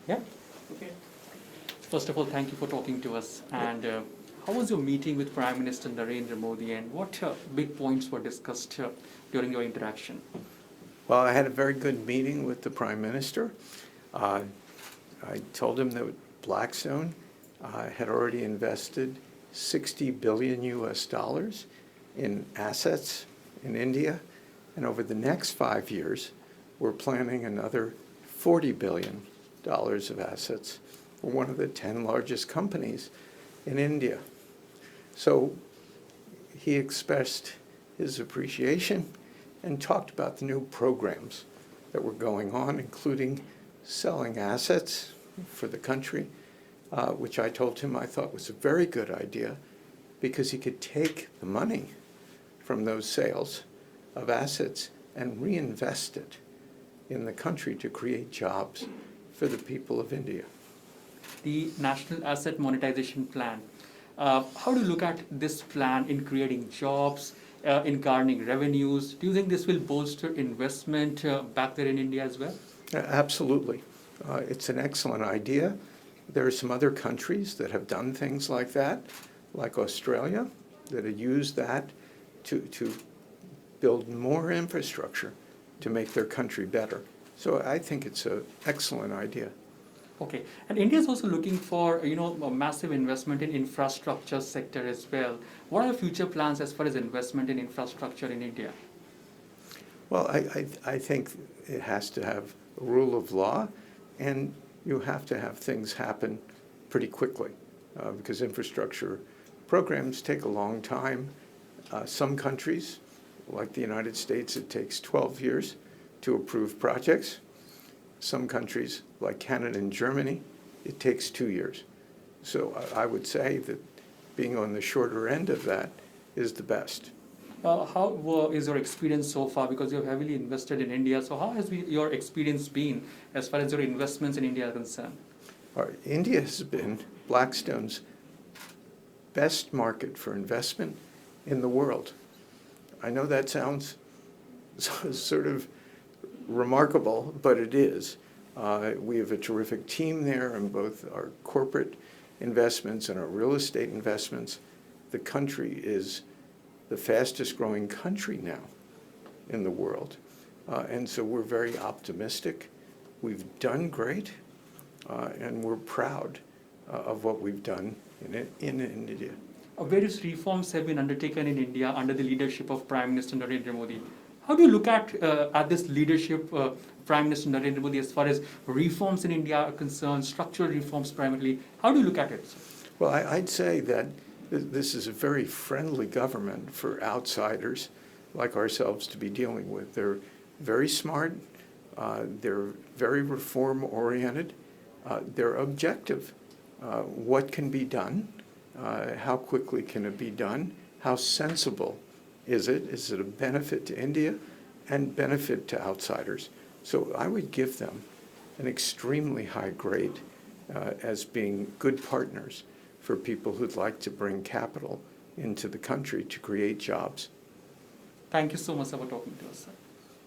Yeah? Okay. First of all, thank you for talking to us. And how was your meeting with Prime Minister Narendra Modi, and what big points were discussed during your interaction? Well, I had a very good meeting with the Prime Minister. I told him that Blackstone had already invested $60 billion in assets in India, and over the next 5 years, we're planning another $40 billion of assets for one of the 10 largest companies in India. So he expressed his appreciation and talked about the new programs that were going on, including selling assets for the country, which I told him I thought was a very good idea because he could take the money from those sales of assets and reinvest it in the country to create jobs for the people of India. The National Asset Monetization Plan. How do you look at this plan in creating jobs, in garnering revenues? Do you think this will bolster investment back there in India as well? Absolutely. It's an excellent idea. There are some other countries that have done things like that, like Australia, that have used that to build more infrastructure to make their country better. So I think it's an excellent idea. Okay, and India is also looking for a massive investment in infrastructure sector as well. What are the future plans as far as investment in infrastructure in India? Well, I think it has to have a rule of law, and you have to have things happen pretty quickly because infrastructure programs take a long time. Some countries, like the United States, it takes 12 years to approve projects. Some countries, like Canada and Germany, it takes 2 years. So I would say that being on the shorter end of that is the best. How is your experience so far? Because you have heavily invested in India. So how has your experience been as far as your investments in India are concerned? India has been Blackstone's best market for investment in the world. I know that sounds sort of remarkable, but it is. We have a terrific team there in both our corporate investments and our real estate investments. The country is the fastest growing country now in the world. And so we're very optimistic. We've done great, and we're proud of what we've done in India. Various reforms have been undertaken in India under the leadership of Prime Minister Narendra Modi. How do you look at this leadership, Prime Minister Narendra Modi, as far as reforms in India are concerned, structural reforms primarily? How do you look at it? Well, I'd say that this is a very friendly government for outsiders like ourselves to be dealing with. They're very smart. They're very reform-oriented. They're objective. What can be done? How quickly can it be done? How sensible is it? Is it a benefit to India and benefit to outsiders? So I would give them an extremely high grade as being good partners for people who'd like to bring capital into the country to create jobs. Thank you so much for talking to us, sir.